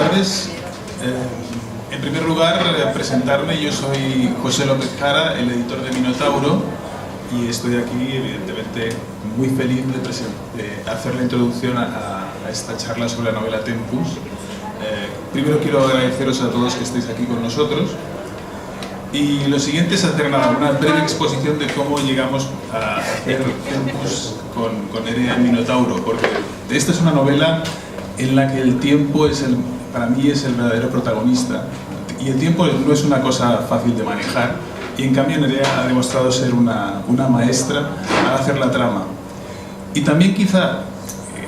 tardes. En primer lugar, presentarme. Yo soy José López Jara, el editor de Minotauro, y estoy aquí, evidentemente, muy feliz de hacer la introducción a esta charla sobre la novela Tempus. Primero quiero agradeceros a todos que estéis aquí con nosotros. Y lo siguiente es hacer una breve exposición de cómo llegamos a hacer Tempus con Nerea en Minotauro, porque esta es una novela en la que el tiempo para mí es el verdadero protagonista, y el tiempo no es una cosa fácil de manejar, y en cambio Nerea ha demostrado ser una maestra al hacer la trama. Y también quizá,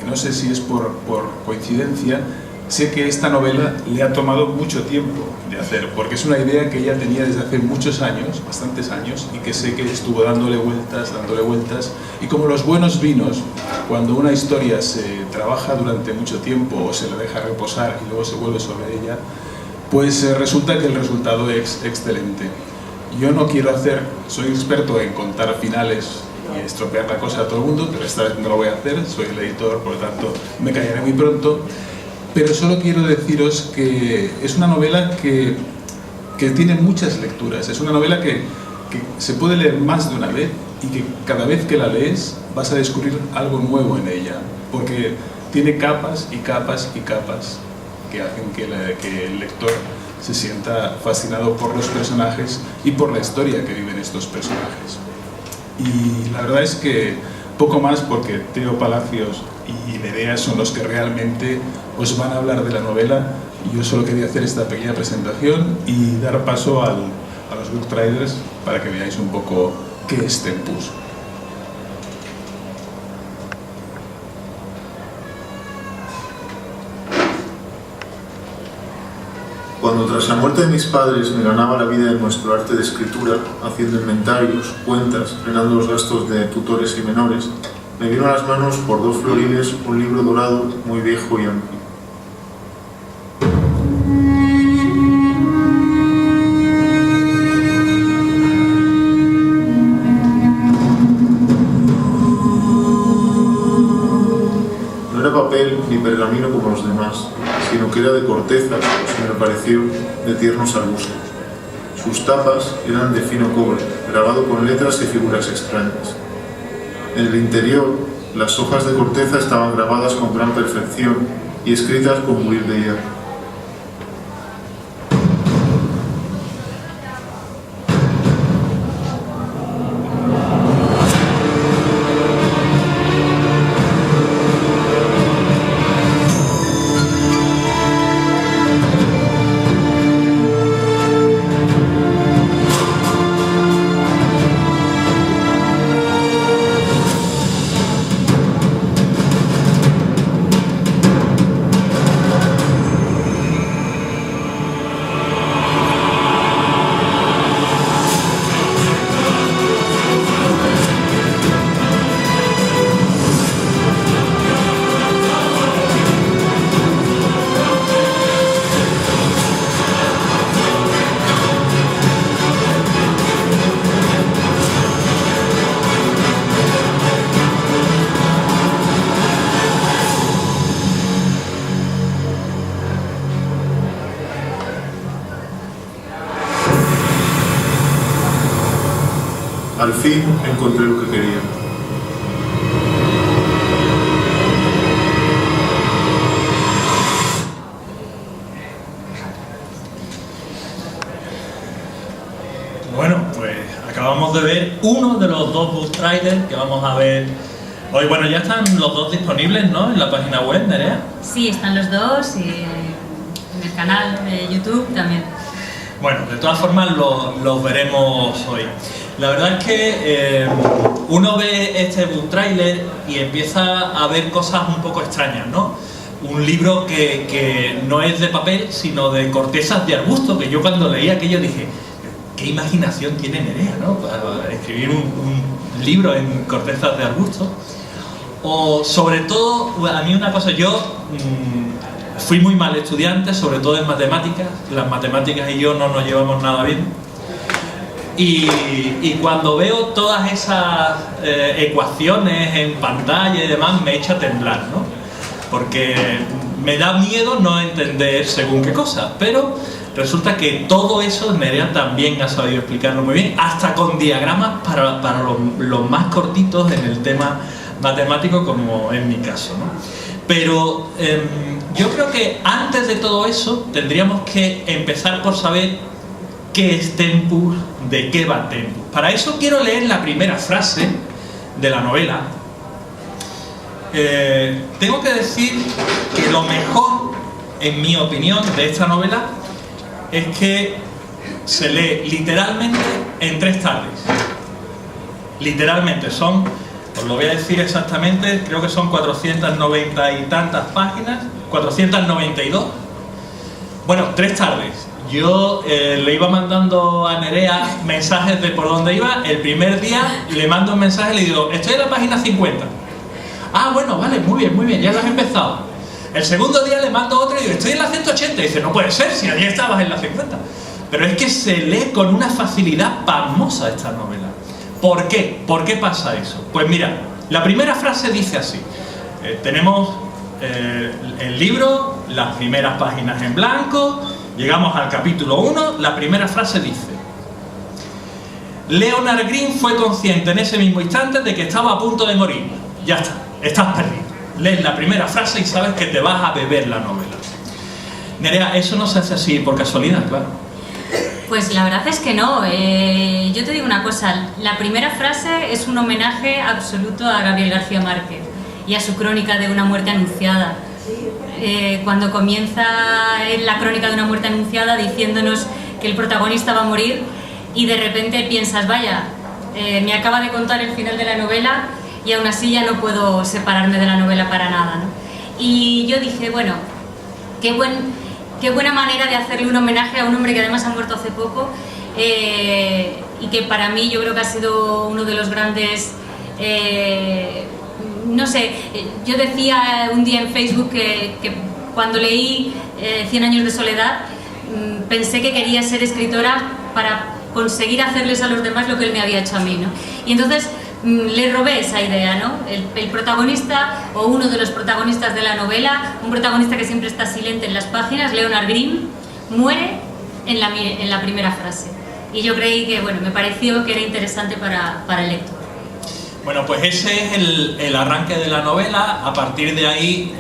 no sé si es por coincidencia, sé que esta novela le ha tomado mucho tiempo de hacer, porque es una idea que ella tenía desde hace muchos años, bastantes años, y que sé que estuvo dándole vueltas, y como los buenos vinos, cuando una historia se trabaja durante mucho tiempo o se la deja reposar y luego se vuelve sobre ella, pues resulta que el resultado es excelente. Yo no quiero soy experto en contar finales y estropear la cosa a todo el mundo, pero esta vez no lo voy a hacer, soy el editor, por lo tanto me callaré muy pronto. Pero solo quiero deciros que es una novela que tiene muchas lecturas. Es una novela que se puede leer más de una vez y que cada vez que la lees vas a descubrir algo nuevo en ella, porque tiene capas y capas y capas que hacen que el lector se sienta fascinado por los personajes y por la historia que viven estos personajes. Y la verdad es que poco más, porque Teo Palacios y Nerea son los que realmente os van a hablar de la novela. Yo solo quería hacer esta pequeña presentación y dar paso a los book traders para que veáis un poco qué es Tempus. Cuando tras la muerte de mis padres me ganaba la vida en nuestro arte de escritura, haciendo inventarios, cuentas, frenando los gastos de tutores y menores, me vino a las manos por 2 florines un libro dorado muy viejo y amplio. No era papel ni pergamino como los demás, sino que era de corteza, me lo pareció, de tiernos arbustos. Sus tapas eran de fino cobre, grabado con letras y figuras extrañas. En el interior, las hojas de corteza estaban grabadas con gran perfección y escritas con pulir de hierro. Al fin encontré lo que quería. Bueno, pues acabamos de ver uno de los 2 book traders que vamos a ver hoy. Bueno, ya están los 2 disponibles, ¿no?, en la página web, Nerea. Sí, están los 2 y en el canal de YouTube también. Bueno, de todas formas los veremos hoy. La verdad es que uno ve este book trailer y empieza a ver cosas un poco extrañas, ¿no? Un libro que no es de papel, sino de cortezas de arbusto, que yo cuando leí aquello dije, qué imaginación tiene Nerea, ¿no?, para escribir un libro en cortezas de arbusto. O sobre todo, a mí una cosa, yo fui muy mal estudiante, sobre todo en matemáticas. Las matemáticas y yo no nos llevamos nada bien. Y cuando veo todas esas ecuaciones en pantalla y demás, me echa a temblar, ¿no? Porque me da miedo no entender según qué cosas, pero resulta que todo eso Nerea también ha sabido explicarlo muy bien, hasta con diagramas para los más cortitos en el tema matemático, como en mi caso, ¿no? Pero yo creo que antes de todo eso tendríamos que empezar por saber qué es Tempus, de qué va Tempus. Para eso quiero leer la primera frase de la novela. Tengo que decir que lo mejor, en mi opinión, de esta novela es que se lee literalmente en 3 tardes. Literalmente, os lo voy a decir exactamente, creo que son 490 y tantas páginas, 492. Bueno, 3 tardes. Yo le iba mandando a Nerea mensajes de por dónde iba. El primer día le mando un mensaje y le digo, estoy en la página 50. Ah, bueno, vale, muy bien, ya lo has empezado. El segundo día le mando otro y digo, estoy en la 180. Y dice, no puede ser, si ayer estabas en la 50. Pero es que se lee con una facilidad pasmosa esta novela. ¿Por qué? ¿Por qué pasa eso? Pues mira, la primera frase dice así. Tenemos el libro, las primeras páginas en blanco, llegamos al capítulo 1, la primera frase dice: Leonard Green fue consciente en ese mismo instante de que estaba a punto de morir. Ya está, estás perdido. Lees la primera frase y sabes que te vas a beber la novela. Nerea, eso no se hace así por casualidad, claro. Pues la verdad es que no. Yo te digo una cosa, la primera frase es un homenaje absoluto a Gabriel García Márquez y a su crónica de una muerte anunciada. Cuando comienza la crónica de una muerte anunciada diciéndonos que el protagonista va a morir y de repente piensas, vaya, me acaba de contar el final de la novela y aún así ya no puedo separarme de la novela para nada, ¿no? Y yo dije, bueno, qué buena manera de hacerle un homenaje a un hombre que además ha muerto hace poco y que para mí yo creo que ha sido uno de los grandes... no sé, yo decía un día en Facebook que cuando leí 100 años de soledad pensé que quería ser escritora para conseguir hacerles a los demás lo que él me había hecho a mí, ¿no? Y entonces le robé esa idea, ¿no? El protagonista, o uno de los protagonistas de la novela, un protagonista que siempre está silente en las páginas, Leonard Green, muere en la primera frase. Y yo creí que, bueno, me pareció que era interesante para el lector. Bueno, pues ese es el arranque de la novela. A partir de ahí,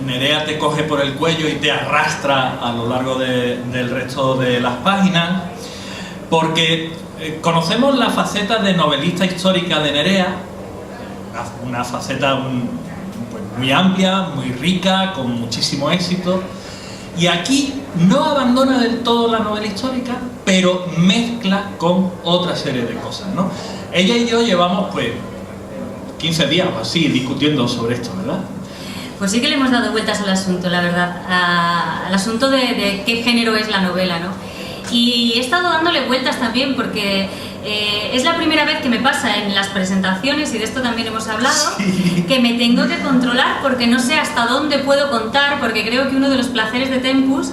Nerea te coge por el cuello y te arrastra a lo largo del resto de las páginas, porque conocemos la faceta de novelista histórica de Nerea, una faceta pues, muy amplia, muy rica, con muchísimo éxito, y aquí no abandona del todo la novela histórica, pero mezcla con otra serie de cosas, ¿no? Ella y yo llevamos pues 15 días o así discutiendo sobre esto, ¿verdad? Pues sí que le hemos dado vueltas al asunto, la verdad, al asunto de qué género es la novela, ¿no? Y he estado dándole vueltas también porque es la primera vez que me pasa en las presentaciones, y de esto también hemos hablado, sí, que me tengo que controlar porque no sé hasta dónde puedo contar, porque creo que uno de los placeres de Tempus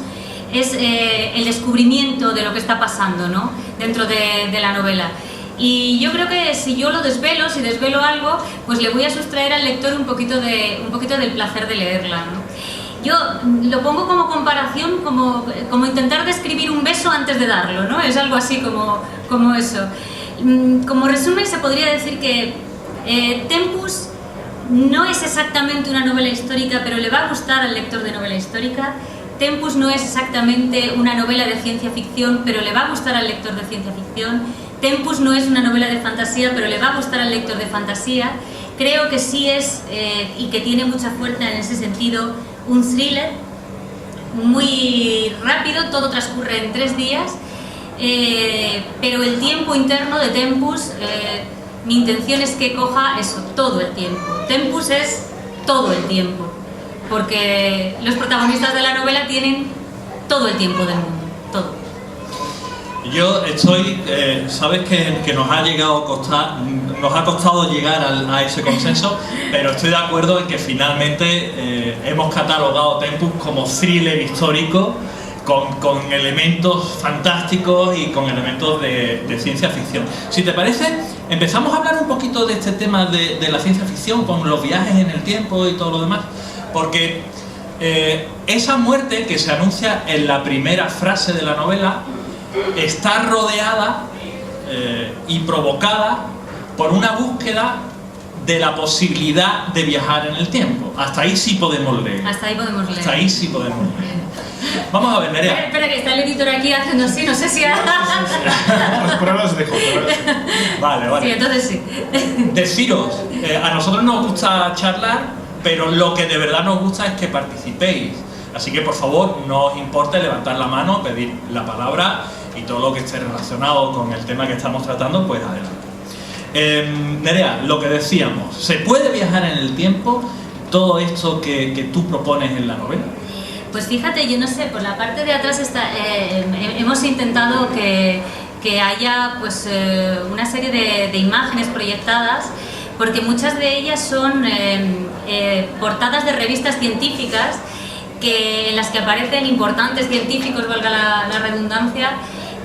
es el descubrimiento de lo que está pasando, ¿no? Dentro de la novela. Y yo creo que si yo lo desvelo, si desvelo algo, pues le voy a sustraer al lector un poquito del placer de leerla, ¿no? Yo lo pongo como comparación, como intentar describir un beso antes de darlo, ¿no? Es algo así como eso. Como resumen se podría decir que Tempus no es exactamente una novela histórica, pero le va a gustar al lector de novela histórica. Tempus no es exactamente una novela de ciencia ficción, pero le va a gustar al lector de ciencia ficción. Tempus no es una novela de fantasía, pero le va a gustar al lector de fantasía. Creo que sí es, y que tiene mucha fuerza en ese sentido, un thriller muy rápido, todo transcurre en 3 días, pero el tiempo interno de Tempus, mi intención es que coja eso, todo el tiempo. Tempus es todo el tiempo, porque los protagonistas de la novela tienen todo el tiempo del mundo, todo. Yo estoy, sabes que nos ha costado llegar a ese consenso, pero estoy de acuerdo en que finalmente hemos catalogado Tempus como thriller histórico con elementos fantásticos y con elementos de ciencia ficción. Si te parece, empezamos a hablar un poquito de este tema de la ciencia ficción con los viajes en el tiempo y todo lo demás, porque esa muerte que se anuncia en la primera frase de la novela está rodeada y provocada por una búsqueda de la posibilidad de viajar en el tiempo. Hasta ahí sí podemos leer. Hasta ahí podemos leer. Hasta ahí sí podemos leer. Vamos a ver, Nerea. Espera, que está el editor aquí haciendo así, no sé si... Por ahora os dejo. Vale. Sí, entonces sí. Deciros, a nosotros nos gusta charlar, pero lo que de verdad nos gusta es que participéis. Así que por favor, no os importe levantar la mano, pedir la palabra y todo lo que esté relacionado con el tema que estamos tratando, pues adelante. Nerea, lo que decíamos, ¿se puede viajar en el tiempo? Todo esto que tú propones en la novela. Pues fíjate, yo no sé, por la parte de atrás hemos intentado que haya pues una serie de imágenes proyectadas, porque muchas de ellas son portadas de revistas científicas en las que aparecen importantes científicos, valga la redundancia,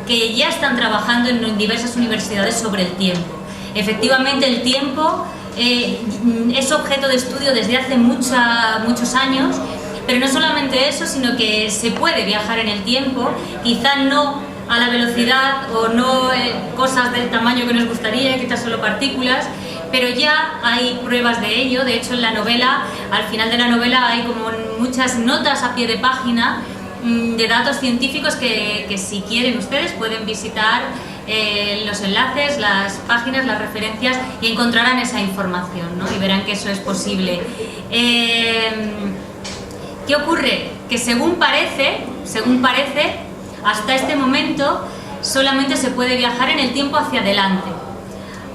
que ya están trabajando en diversas universidades sobre el tiempo. Efectivamente, el tiempo es objeto de estudio desde hace muchos años, pero no solamente eso, sino que se puede viajar en el tiempo, quizá no a la velocidad o no cosas del tamaño que nos gustaría, quizás solo partículas, pero ya hay pruebas de ello. De hecho, en la novela, al final de la novela, hay como muchas notas a pie de página de datos científicos que si quieren ustedes pueden visitar los enlaces, las páginas, las referencias y encontrarán esa información, ¿no? Y verán que eso es posible. ¿Qué ocurre? Que según parece, hasta este momento solamente se puede viajar en el tiempo hacia adelante,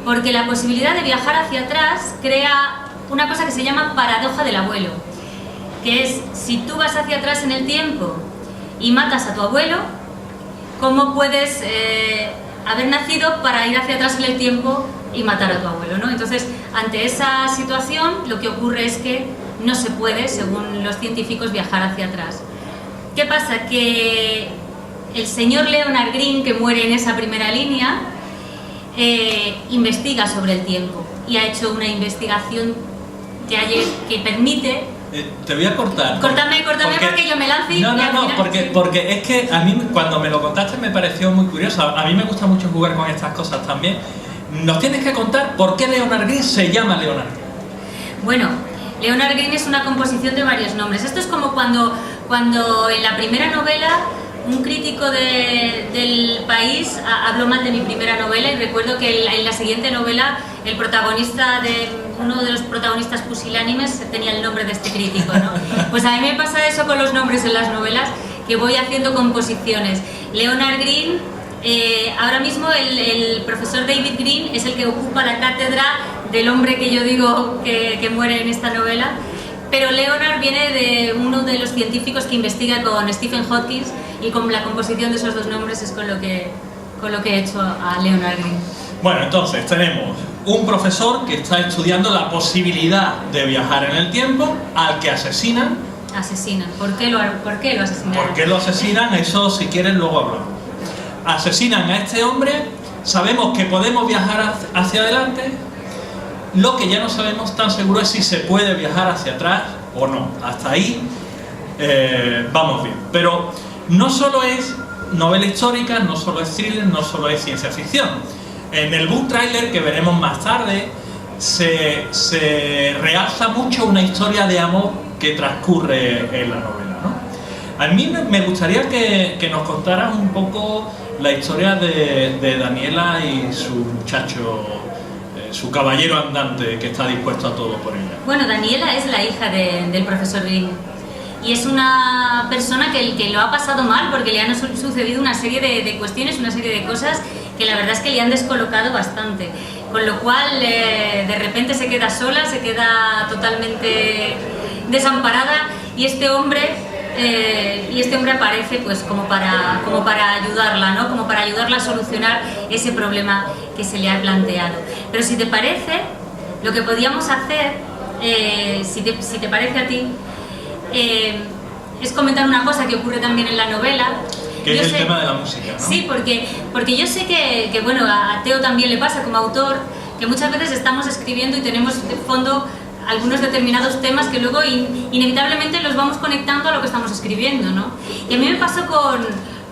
porque la posibilidad de viajar hacia atrás crea una cosa que se llama paradoja del abuelo, que es, si tú vas hacia atrás en el tiempo y matas a tu abuelo, ¿cómo puedes haber nacido para ir hacia atrás en el tiempo y matar a tu abuelo, ¿no? Entonces, ante esa situación, lo que ocurre es que no se puede, según los científicos, viajar hacia atrás. ¿Qué pasa? Que el señor Leonard Green, que muere en esa primera línea, investiga sobre el tiempo y ha hecho una investigación que permite... te voy a cortar. Córtame porque yo me lanzo y... No, porque es que a mí cuando me lo contaste me pareció muy curioso. A mí me gusta mucho jugar con estas cosas también. Nos tienes que contar por qué Leonard Green se llama Leonard Green. Bueno, Leonard Green es una composición de varios nombres. Esto es como cuando en la primera novela un crítico del País habló mal de mi primera novela, y recuerdo que en la siguiente novela uno de los protagonistas pusilánimes tenía el nombre de este crítico, ¿no? Pues a mí me pasa eso con los nombres en las novelas, que voy haciendo composiciones. Leonard Green, ahora mismo el profesor David Green es el que ocupa la cátedra del hombre que yo digo que muere en esta novela, pero Leonard viene de uno de los científicos que investiga con Stephen Hawking, y con la composición de esos dos nombres es con lo que he hecho a Leonard Green. Bueno, entonces tenemos un profesor que está estudiando la posibilidad de viajar en el tiempo, al que asesinan. ¿Por qué lo asesinan? ¿Por qué lo asesinan? Eso, si quieren, luego hablamos. Asesinan a este hombre, sabemos que podemos viajar hacia adelante. Lo que ya no sabemos tan seguro es si se puede viajar hacia atrás o no. Hasta ahí vamos bien. Pero no solo es novela histórica, no solo es thriller, no solo es ciencia ficción. En el book trailer, que veremos más tarde, se realza mucho una historia de amor que transcurre en la novela, ¿no? A mí me gustaría que nos contaras un poco la historia de Daniela y su muchacho, su caballero andante que está dispuesto a todo por ella. Bueno, Daniela es la hija del profesor Green y es una persona que lo ha pasado mal porque le han sucedido una serie de cuestiones, una serie de cosas que la verdad es que le han descolocado bastante, con lo cual de repente se queda sola, se queda totalmente desamparada, y este hombre aparece pues como para ayudarla, ¿no? Como para ayudarla a solucionar ese problema que se le ha planteado. Pero si te parece, lo que podíamos hacer, si te parece a ti, es comentar una cosa que ocurre también en la novela. Que es el tema de la música, ¿no? Sí, porque yo sé que bueno, a Teo también le pasa como autor, que muchas veces estamos escribiendo y tenemos de fondo algunos determinados temas que luego inevitablemente los vamos conectando a lo que estamos escribiendo, ¿no? Y a mí me pasó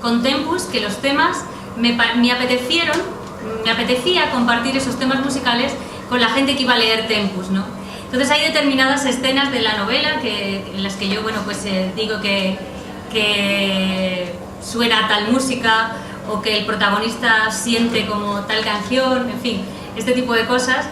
con Tempus, que los temas me apetecía compartir esos temas musicales con la gente que iba a leer Tempus, ¿no? Entonces hay determinadas escenas de la novela en las que yo, bueno, pues digo que suena tal música o que el protagonista siente como tal canción, en fin, este tipo de cosas.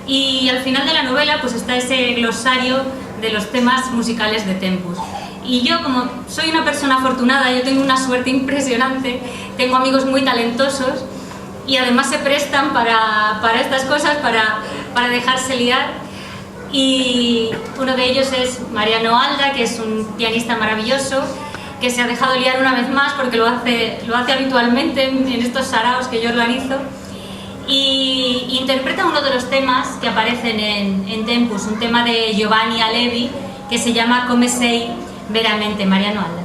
Y al final de la novela pues está ese glosario de los temas musicales de Tempus. Y yo, como soy una persona afortunada, yo tengo una suerte impresionante, tengo amigos muy talentosos y además se prestan para estas cosas, para dejarse liar. Y uno de ellos es Mariano Alda, que es un pianista maravilloso, que se ha dejado liar una vez más porque lo hace habitualmente en estos saraos que yo organizo, y interpreta uno de los temas que aparecen en Tempus, un tema de Giovanni Alevi que se llama Come sei veramente, Mariano Alda.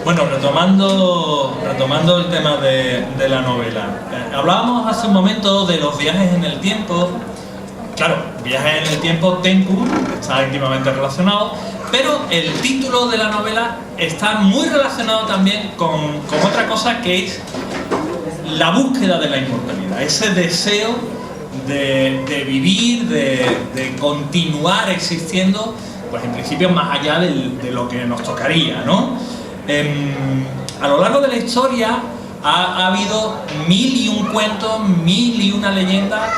Bueno, retomando el tema de la novela. Hablábamos hace un momento de los viajes en el tiempo. Claro, viajes en el tiempo, Tempus, está íntimamente relacionado, pero el título de la novela está muy relacionado también con otra cosa, que es la búsqueda de la inmortalidad, ese deseo de vivir, de continuar existiendo, pues en principio más allá de lo que nos tocaría, ¿no? A lo largo de la historia ha habido 1001 cuentos, 1001 leyendas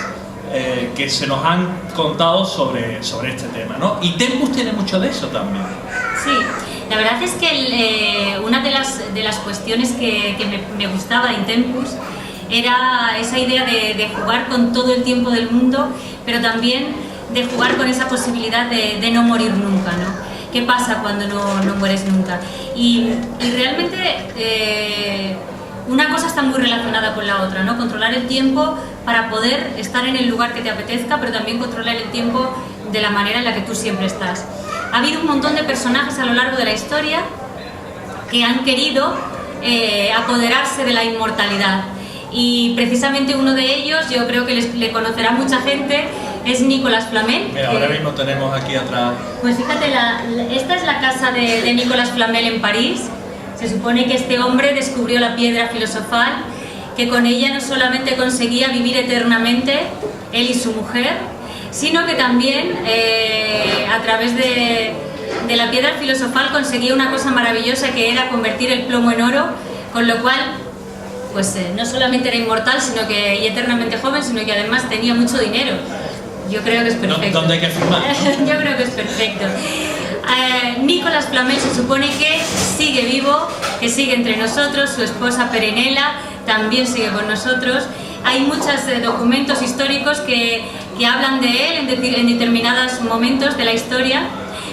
que se nos han contado sobre este tema, ¿no? Y Tempus tiene mucho de eso también. Sí, la verdad es que una de las cuestiones que me gustaba en Tempus era esa idea de jugar con todo el tiempo del mundo, pero también de jugar con esa posibilidad de no morir nunca, ¿no? ¿Qué pasa cuando no mueres nunca? Y realmente una cosa está muy relacionada con la otra, ¿no? Controlar el tiempo para poder estar en el lugar que te apetezca, pero también controlar el tiempo de la manera en la que tú siempre estás. Ha habido un montón de personajes a lo largo de la historia que han querido apoderarse de la inmortalidad. Y precisamente uno de ellos, yo creo que le conocerá mucha gente, es Nicolas Flamel. Mira, ahora mismo tenemos aquí atrás. Pues fíjate, esta es la casa de Nicolas Flamel en París. Se supone que este hombre descubrió la piedra filosofal, que con ella no solamente conseguía vivir eternamente, él y su mujer, sino que también a través de la piedra filosofal conseguía una cosa maravillosa, que era convertir el plomo en oro, con lo cual pues no solamente era inmortal y eternamente joven, sino que además tenía mucho dinero. Yo creo que es perfecto. ¿Dónde hay que firmar? Yo creo que es perfecto. Nicolas Flamel se supone que sigue vivo, que sigue entre nosotros. Su esposa Perenella también sigue con nosotros. Hay muchos documentos históricos que hablan de él en determinados momentos de la historia,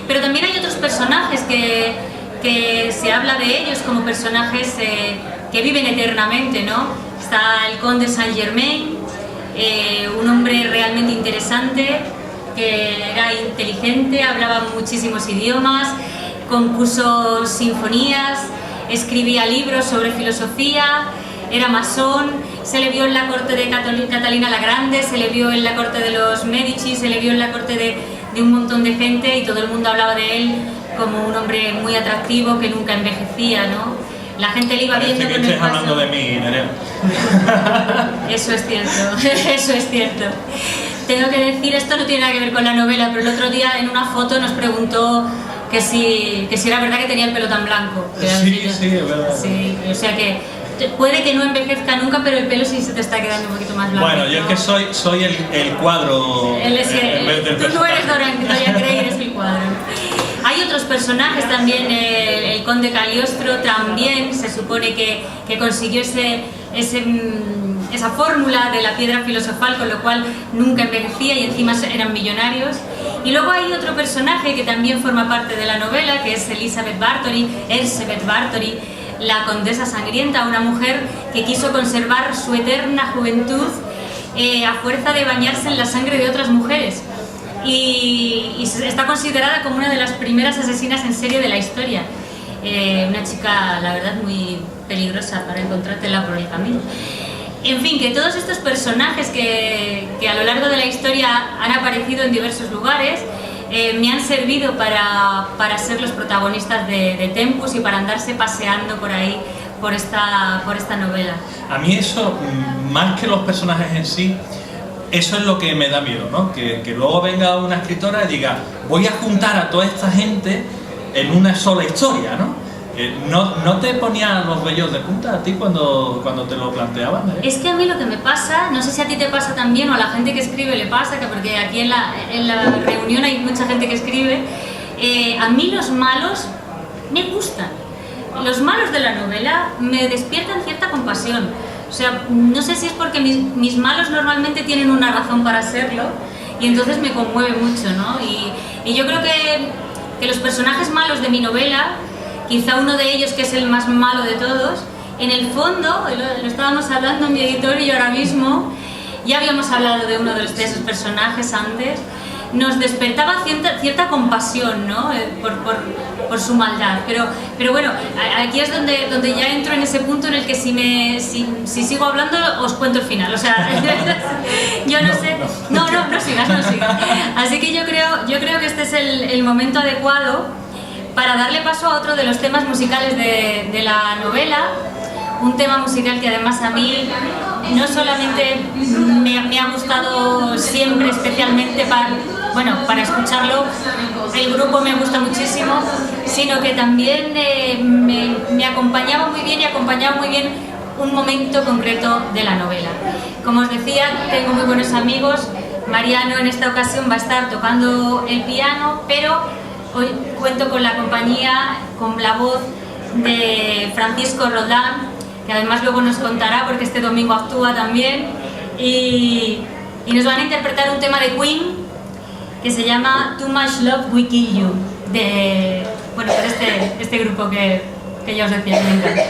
pero también hay otros personajes que se habla de ellos como personajes que viven eternamente, ¿no? Está el conde Saint-Germain, un hombre realmente interesante, que era inteligente, hablaba muchísimos idiomas, compuso sinfonías, escribía libros sobre filosofía, era masón, se le vio en la corte de Catalina la Grande, se le vio en la corte de los Medici, se le vio en la corte de un montón de gente, y todo el mundo hablaba de él como un hombre muy atractivo que nunca envejecía, ¿no? La gente le iba viendo con el paso. Hablando de mí, Nerea. Eso es cierto, eso es cierto. Tengo que decir, esto no tiene nada que ver con la novela, pero el otro día en una foto nos preguntó que si era verdad que tenía el pelo tan blanco. Sí, es verdad. Sí, o sea que puede que no envejezca nunca, pero el pelo sí se te está quedando un poquito más blanco. Bueno, yo es que soy el cuadro. Tú no eres Dorian Gray, eres el cuadro. Hay otros personajes también, el conde Cagliostro también se supone que consiguió esa fórmula de la piedra filosofal, con lo cual nunca envejecía y encima eran millonarios. Y luego hay otro personaje que también forma parte de la novela, que es Elizabeth Bathory, la condesa sangrienta, una mujer que quiso conservar su eterna juventud a fuerza de bañarse en la sangre de otras mujeres. Y está considerada como una de las primeras asesinas en serie de la historia. Una chica, la verdad, muy peligrosa para encontrártela por el camino. En fin, que todos estos personajes que a lo largo de la historia han aparecido en diversos lugares me han servido para ser los protagonistas de Tempus y para andarse paseando por ahí, por esta novela. A mí eso, más que los personajes en sí, eso es lo que me da miedo, ¿no? Que luego venga una escritora y diga, voy a juntar a toda esta gente en una sola historia, ¿no? ¿No te ponía los vellos de punta a ti cuando te lo planteabas? Es que a mí lo que me pasa, no sé si a ti te pasa también o a la gente que escribe le pasa, que porque aquí en la reunión hay mucha gente que escribe, a mí los malos me gustan. Los malos de la novela me despiertan cierta compasión. O sea, no sé si es porque mis malos normalmente tienen una razón para serlo y entonces me conmueve mucho, ¿no? Y yo creo que los personajes malos de mi novela, quizá uno de ellos, que es el más malo de todos, en el fondo, lo estábamos hablando en mi editor y yo ahora mismo, ya habíamos hablado de uno de esos personajes antes, nos despertaba cierta compasión, ¿no? Por su maldad, pero bueno, aquí es donde ya entro en ese punto en el que si sigo hablando os cuento el final, o sea, yo no sé, no sigas. Así que yo creo que este es el momento adecuado para darle paso a otro de los temas musicales de la novela, un tema musical que además a mí no solamente me ha gustado siempre, especialmente para escucharlo, el grupo me gusta muchísimo, sino que también me acompañaba muy bien y acompañaba muy bien un momento concreto de la novela. Como os decía, tengo muy buenos amigos. Mariano en esta ocasión va a estar tocando el piano, pero hoy cuento con la compañía, con la voz de Francisco Roldán, que además luego nos contará porque este domingo actúa también, y nos van a interpretar un tema de Queen que se llama Too Much Love We Kill You, por este grupo que ya os decía que me encanta.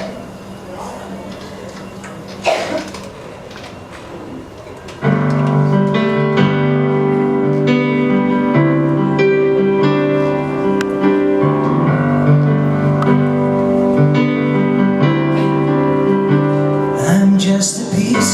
Just a piece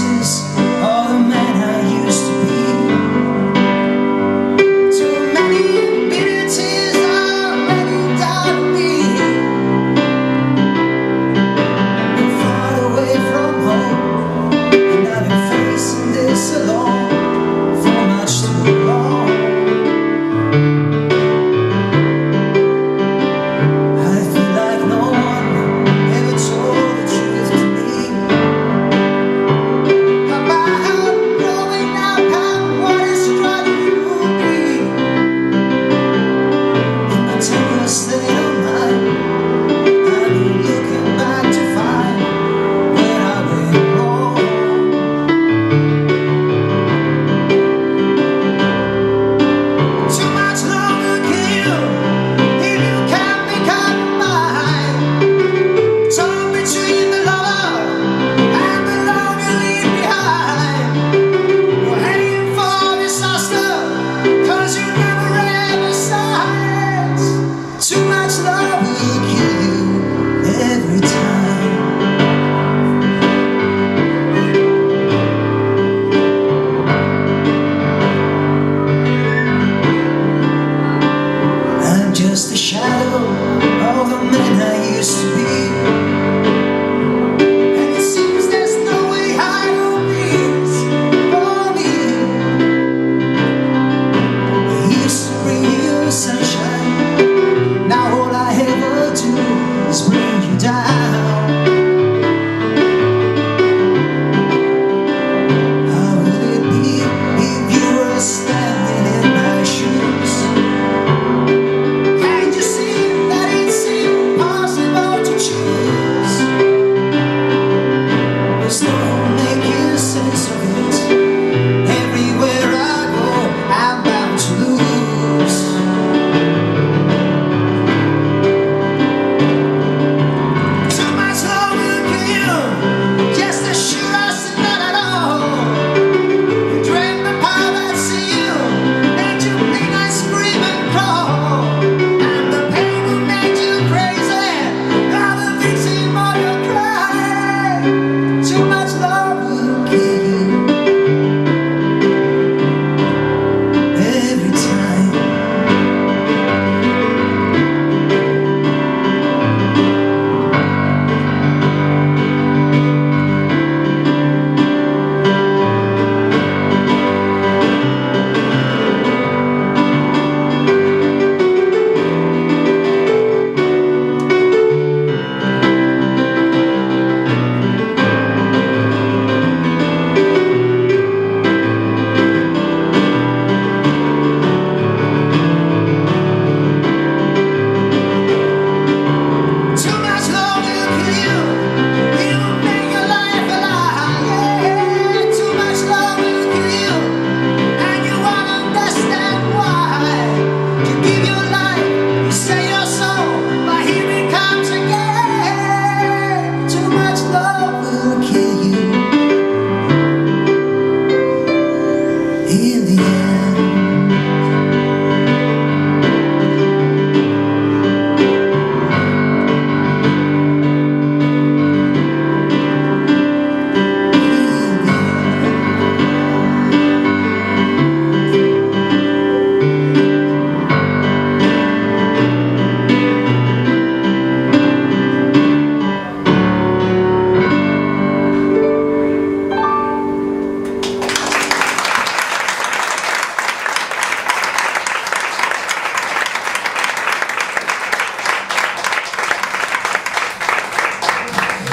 shadow of the man I used to be. And it seems there's no way out of this for me. I used to bring you sunshine. Now all I ever do is bring you down. How would it be if you were standing in my shoes? Can't you see that it's impossible to choose? There's no making sense of it. Everywhere I go, I'm bound to lose. Too much love will kill you, just as sure as not at all. You dream the power that's in you, and you midnight scream and crawl. And the pain will make you crazy, you're the victim of your cry. Too much love will kill you every time. Too much love will kill you, it will make your life a lie. Yeah, too much love will kill you, and you won't understand why. You give your life, you sell your soul, but here it comes again. Too much love will kill you in the end.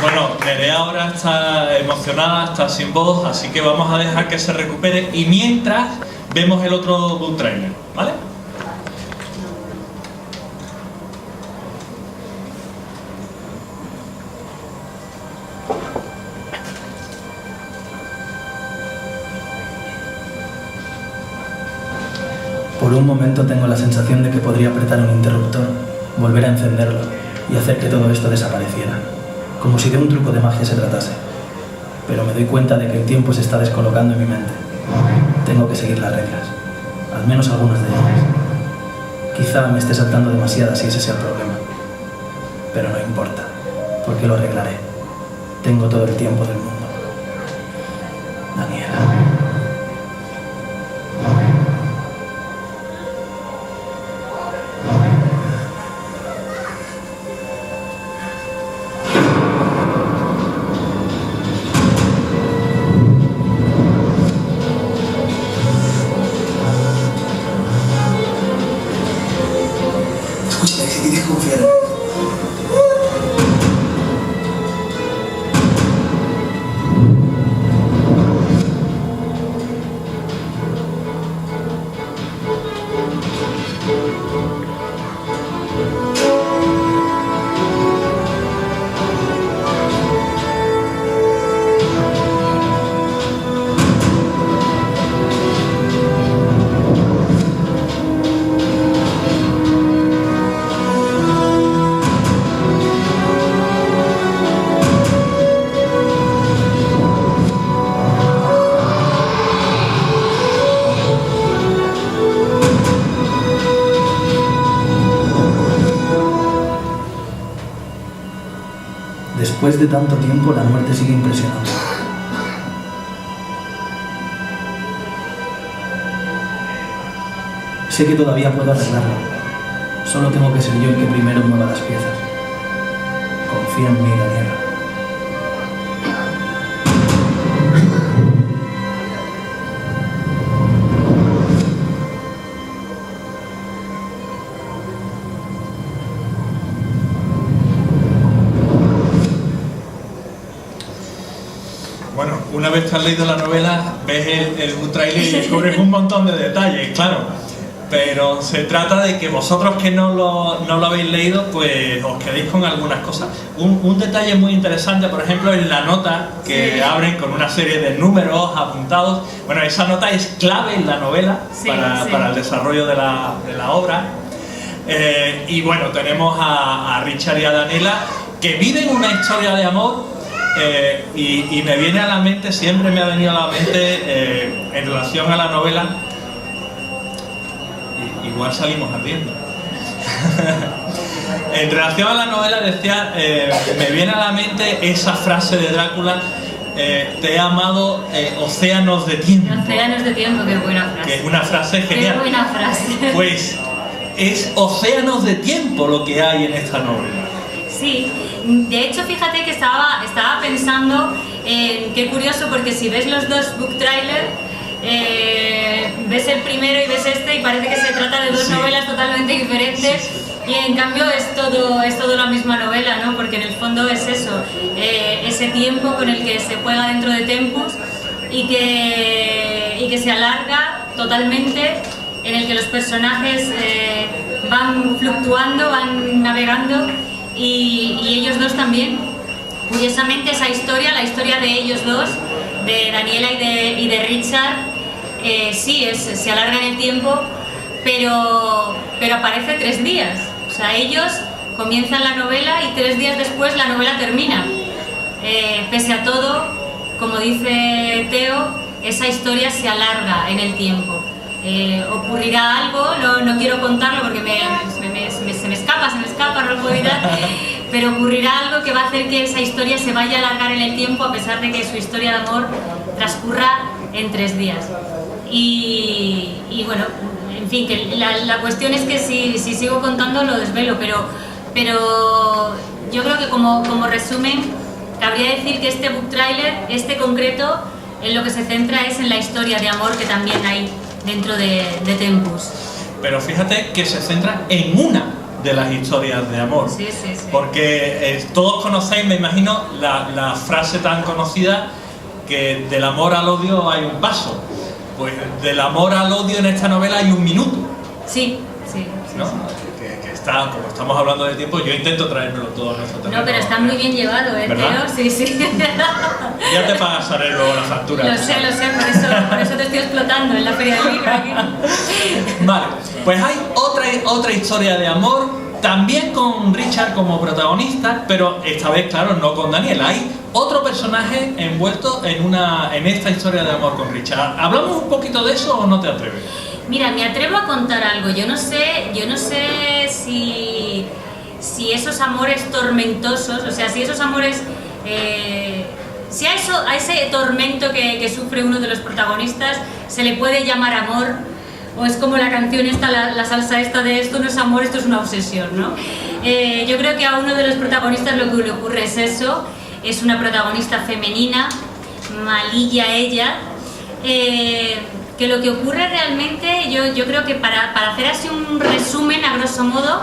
Bueno, Nerea ahora está emocionada, está sin voz, así que vamos a dejar que se recupere y mientras vemos el otro book trailer, ¿vale? Por un momento tengo la sensación de que podría apretar un interruptor, volver a encenderlo y hacer que todo esto desapareciera, como si de un truco de magia se tratase. Pero me doy cuenta de que el tiempo se está descolocando en mi mente. Tengo que seguir las reglas, al menos algunas de ellas. Quizá me esté saltando demasiadas y ese sea el problema. Pero no importa, porque lo arreglaré. Tengo todo el tiempo del mundo. Daniela. Escucha, si tienes que confiar en mí. Después de tanto tiempo, la muerte sigue impresionando. Sé que todavía puedo arreglarlo. Solo tengo que ser yo el que primero mueva las piezas. Confía en mí, Daniela. Bueno, una vez que has leído la novela, ves el book trailer y descubres un montón de detalles, claro. Pero se trata de que vosotros que no lo habéis leído, pues os quedéis con algunas cosas. Un detalle muy interesante, por ejemplo, es la nota que abren con una serie de números apuntados. Bueno, esa nota es clave en la novela para el desarrollo de la obra. Y bueno, tenemos a Richard y a Daniela que viven una historia de amor. Y me viene a la mente, siempre me ha venido a la mente en relación a la novela, igual salimos ardiendo. En relación a la novela decía, me viene a la mente esa frase de Drácula, te he amado océanos de tiempo. Océanos de tiempo, qué buena frase. Que es una frase genial. Qué buena frase. Pues es océanos de tiempo lo que hay en esta novela. Sí, de hecho fíjate que estaba pensando, qué curioso, porque si ves los dos book trailers, ves el primero y ves este y parece que se trata de dos novelas totalmente diferentes, y en cambio es todo la misma novela, ¿no? Porque en el fondo es eso, ese tiempo con el que se juega dentro de Tempus y que se alarga totalmente, en el que los personajes van fluctuando, van navegando. Y ellos dos también. Curiosamente esa historia, la historia de ellos dos, de Daniela y de Richard, se alarga en el tiempo, pero aparece 3 días. O sea, ellos comienzan la novela y 3 días después la novela termina. Pese a todo, como dice Teo, esa historia se alarga en el tiempo. Ocurrirá algo, no quiero contarlo porque se me escapa, no lo puedo evitar, pero ocurrirá algo que va a hacer que esa historia se vaya a alargar en el tiempo, a pesar de que su historia de amor transcurra en 3 días. Y bueno, en fin, que la cuestión es que si sigo contando lo desvelo, pero yo creo que como resumen cabría decir que este book trailer, este concreto, en lo que se centra es en la historia de amor que también hay dentro de Tempus. Pero fíjate que se centra en una de las historias de amor. Sí. Porque todos conocéis, me imagino, la frase tan conocida que del amor al odio hay un paso. Pues del amor al odio en esta novela hay 1 minuto. Sí. ¿No? Que está, como estamos hablando de tiempo, yo intento traérmelo todo a nuestro terreno. No, pero está muy bien llevado, ¿verdad? Teo? Sí. Ya te pagaré luego la factura. Lo sé, por eso te estoy explotando en la feria del libro aquí. Vale, pues hay otra historia de amor, también con Richard como protagonista, pero esta vez, claro, no con Daniela. Hay otro personaje envuelto en esta historia de amor con Richard. ¿Hablamos un poquito de eso o no te atreves? Mira, me atrevo a contar algo. Yo no sé si esos amores tormentosos, o sea, si esos amores, si a ese tormento que sufre uno de los protagonistas se le puede llamar amor, o es como la canción esta, la salsa esta de esto no es amor, esto es una obsesión, ¿no? Yo creo que a uno de los protagonistas lo que le ocurre es eso. Es una protagonista femenina, malilla ella, que lo que ocurre realmente, yo creo que para hacer así un resumen a grosso modo,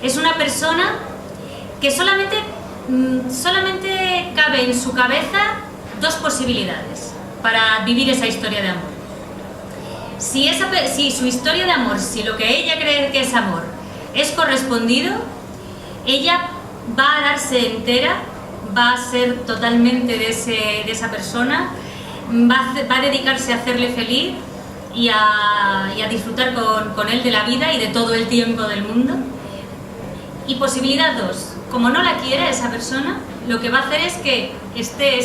es una persona que solamente cabe en su cabeza 2 posibilidades para vivir esa historia de amor. Si su historia de amor, si lo que ella cree que es amor es correspondido, ella va a darse entera, va a ser totalmente de esa persona, va a dedicarse a hacerle feliz y a disfrutar con él de la vida y de todo el tiempo del mundo. Y posibilidad 2, como no la quiera esa persona, lo que va a hacer es que esté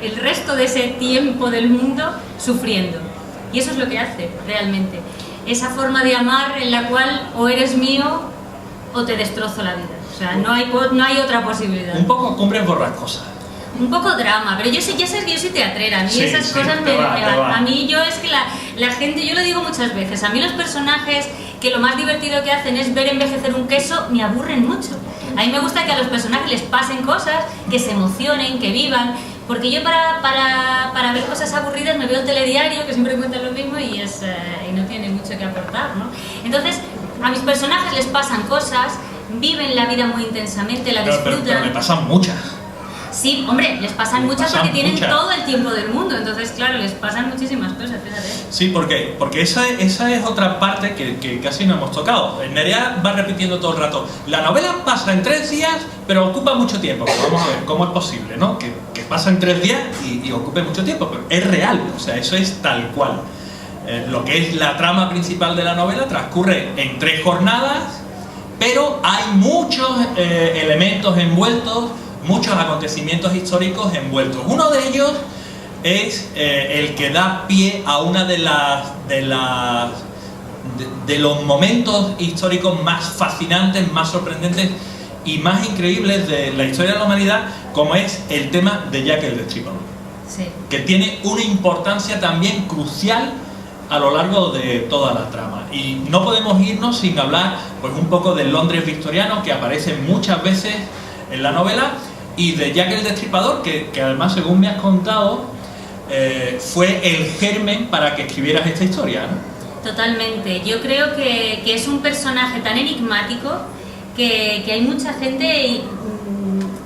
el resto de ese tiempo del mundo sufriendo. Y eso es lo que hace realmente. Esa forma de amar en la cual o eres mío o te destrozo la vida. O sea, no hay otra posibilidad. Un poco Cumbres Borrascosas. Un poco drama, pero ya sabes que yo soy teatrera, a mí esas cosas me van. A mí es que la gente, yo lo digo muchas veces, a mí los personajes que lo más divertido que hacen es ver envejecer un queso, me aburren mucho. A mí me gusta que a los personajes les pasen cosas, que se emocionen, que vivan, porque yo para ver cosas aburridas me veo telediario, que siempre cuentan lo mismo y no tiene mucho que aportar, ¿no? Entonces, a mis personajes les pasan cosas, viven la vida muy intensamente, la disfrutan. Pero me pasan muchas. Sí, hombre, les pasan muchas porque tienen todo el tiempo del mundo, entonces claro, les pasan muchísimas cosas, fíjate. Sí, porque esa es otra parte que casi no hemos tocado. Nerea va repitiendo todo el rato, la novela pasa en 3 días, pero ocupa mucho tiempo. Pero vamos a ver cómo es posible, ¿no? Que pasa en 3 días y ocupe mucho tiempo, pero es real, o sea, eso es tal cual. Lo que es la trama principal de la novela transcurre en 3 jornadas, pero hay muchos elementos envueltos, muchos acontecimientos históricos envueltos. Uno de ellos es el que da pie a una de los momentos históricos más fascinantes, más sorprendentes y más increíbles de la historia de la humanidad, como es el tema de Jack el Destripador, sí, que tiene una importancia también crucial a lo largo de toda la trama. Y no podemos irnos sin hablar pues un poco del Londres victoriano, que aparece muchas veces en la novela, y de Jack el Destripador, que además, según me has contado, fue el germen para que escribieras esta historia, ¿no? Totalmente. Yo creo que es un personaje tan enigmático que hay mucha gente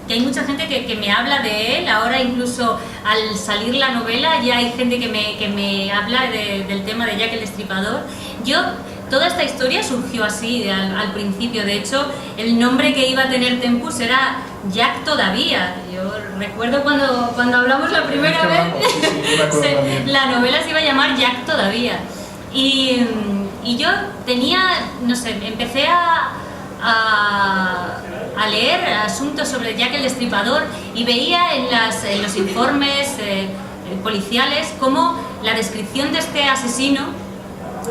que me habla de él. Ahora, incluso al salir la novela, ya hay gente que me habla del tema de Jack el Destripador. Toda esta historia surgió así al principio. De hecho, el nombre que iba a tener Tempus era Jack Todavía. Yo recuerdo cuando hablamos la primera vez, la novela se iba a llamar Jack Todavía. Y yo tenía, no sé, empecé a leer asuntos sobre Jack el Destripador y veía en los informes policiales cómo la descripción de este asesino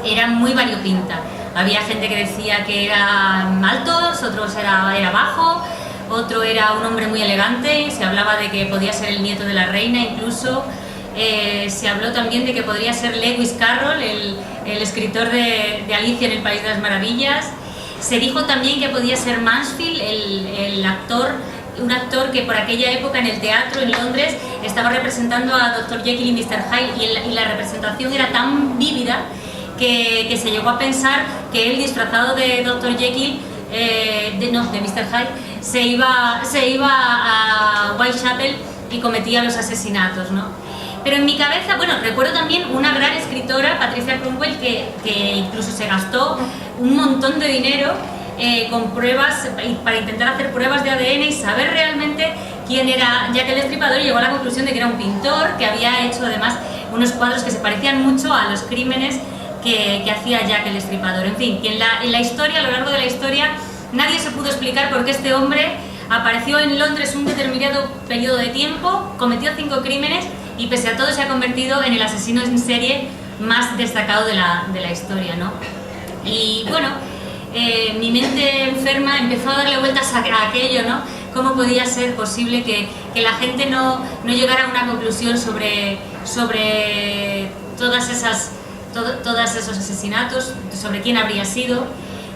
era muy variopinta. Había gente que decía que eran altos, otros era bajo, otro era un hombre muy elegante, se hablaba de que podía ser el nieto de la reina incluso. Se habló también de que podría ser Lewis Carroll, el escritor de Alicia en el País de las Maravillas. Se dijo también que podía ser Mansfield, el actor, un actor que por aquella época en el teatro en Londres estaba representando a Dr. Jekyll y Mr. Hyde, y la representación era tan vívida que se llegó a pensar que él, disfrazado de Dr. Jekyll, de Mr. Hyde, se iba a Whitechapel y cometía los asesinatos, ¿no? Pero en mi cabeza, bueno, recuerdo también una gran escritora, Patricia Cromwell, que incluso se gastó un montón de dinero con pruebas, para intentar hacer pruebas de ADN y saber realmente quién era Jack el Destripador, y llegó a la conclusión de que era un pintor que había hecho además unos cuadros que se parecían mucho a los crímenes que hacía Jack el Destripador. En fin, que en la historia, a lo largo de la historia, nadie se pudo explicar por qué este hombre apareció en Londres un determinado periodo de tiempo, cometió 5 crímenes y pese a todo se ha convertido en el asesino en serie más destacado de la historia, ¿no? Y bueno, mi mente enferma empezó a darle vueltas a aquello, ¿no? ¿Cómo podía ser posible que la gente no llegara a una conclusión sobre todos esos asesinatos, sobre quién habría sido?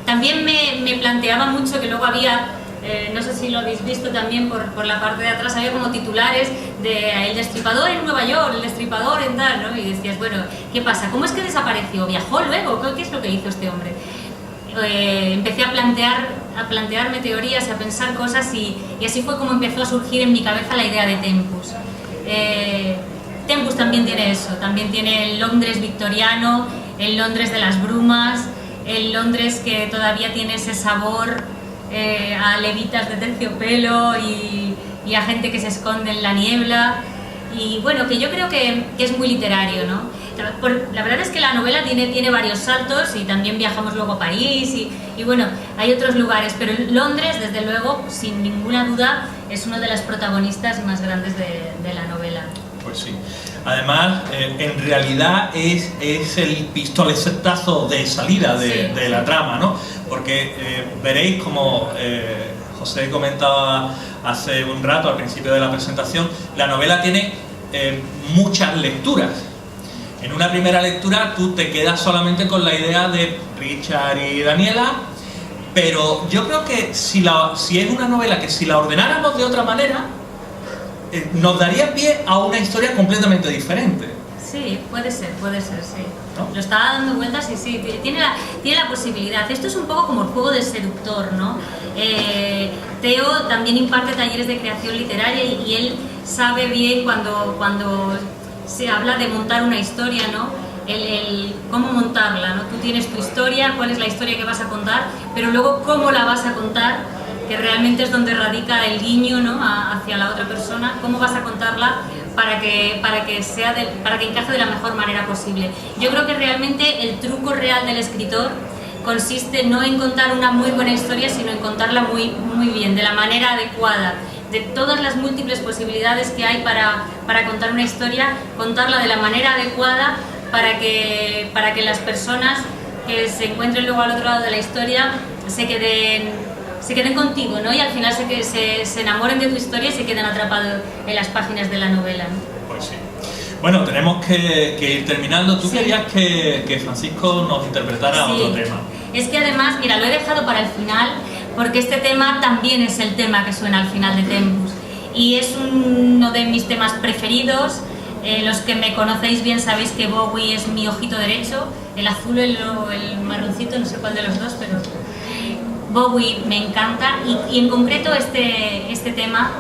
También me planteaba mucho que luego había, no sé si lo habéis visto también por la parte de atrás, había como titulares de el destripador en Nueva York, el destripador en tal, ¿no? Y decías, bueno, ¿qué pasa? ¿Cómo es que desapareció? ¿Viajó luego? ¿Qué es lo que hizo este hombre? Empecé a plantearme teorías y a pensar cosas y así fue como empezó a surgir en mi cabeza la idea de Tempus. Tempus también tiene eso, también tiene el Londres victoriano, el Londres de las brumas, el Londres que todavía tiene ese sabor a levitas de terciopelo y a gente que se esconde en la niebla, y bueno, que yo creo que es muy literario, ¿no? La verdad es que la novela tiene varios saltos y también viajamos luego a París y bueno, hay otros lugares, pero Londres, desde luego, sin ninguna duda, es uno de los protagonistas más grandes de la novela. Pues sí. Además, en realidad es el pistoletazo de salida de la trama, ¿no? Porque veréis, como José comentaba hace un rato al principio de la presentación, la novela tiene muchas lecturas. En una primera lectura tú te quedas solamente con la idea de Richard y Daniela, pero yo creo que si es una novela que si la ordenáramos de otra manera, nos daría pie a una historia completamente diferente. Sí, puede ser, sí. ¿No? Lo estaba dando vueltas y sí, tiene la posibilidad. Esto es un poco como el juego del seductor, ¿no? Teo también imparte talleres de creación literaria y él sabe bien cuando se habla de montar una historia, ¿no? El cómo montarla, ¿no? Tú tienes tu historia, cuál es la historia que vas a contar, pero luego cómo la vas a contar, que realmente es donde radica el guiño, ¿no? Hacia la otra persona, cómo vas a contarla para que encaje de la mejor manera posible. Yo creo que realmente el truco real del escritor consiste no en contar una muy buena historia, sino en contarla muy, muy bien, de la manera adecuada, de todas las múltiples posibilidades que hay para contar una historia, contarla de la manera adecuada para que las personas que se encuentren luego al otro lado de la historia se queden contigo, ¿no? Y al final se enamoren de tu historia y se queden atrapados en las páginas de la novela, ¿no? Pues sí. Bueno, tenemos que ir terminando. Tú Sí. querías que Francisco nos interpretara Sí. otro tema. Es que además, mira, lo he dejado para el final porque este tema también es el tema que suena al final de Tempus y es uno de mis temas preferidos. Los que me conocéis bien sabéis que Bowie es mi ojito derecho, el azul o el marroncito, no sé cuál de los dos, pero Bowie me encanta y en concreto este tema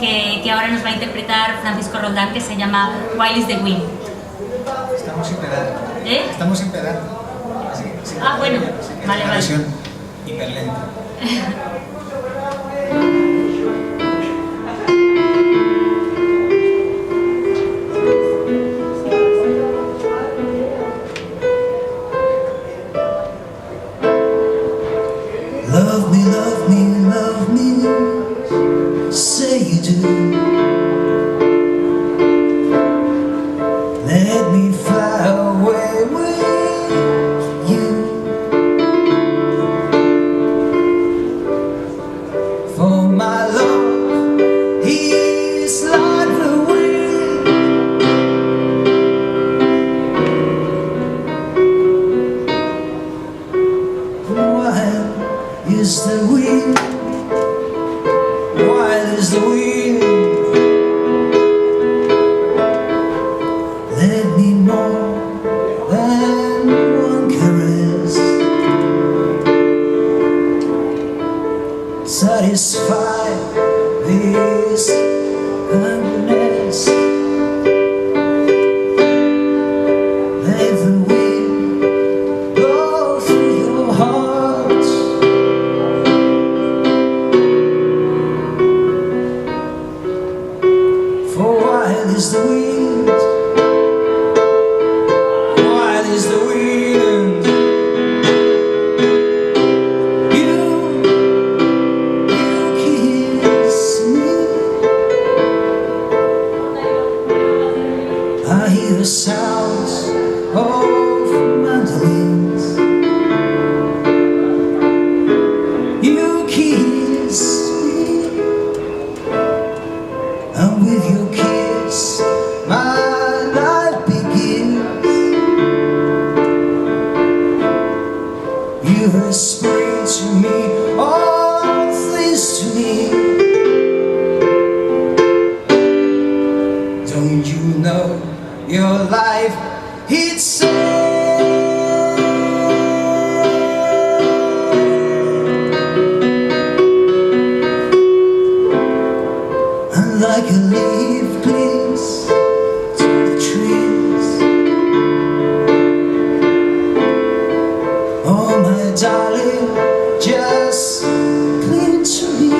que ahora nos va a interpretar Francisco Roldán, que se llama Wild is the Wind. Estamos sin pedal. ¿Eh? Estamos sin pedal. Sin Ah, bueno, es vale, una vale. versión hiperlenta. Love me, love me, love me, say you do. Let me fly away with you. For my love is like the wind. Wild is the wind. Wild is the wind. Let me more than one caress satisfy this happiness. Let the wind blow through your heart. For wild is the wind. Wild is the wind. You kiss me. I hear the sounds of mandolins. You kiss me, and with your kiss, my life begins. You whisper to me all things to me. Don't you know your life itself? And like a leaf clings to the trees. Oh my darling, just cling to me.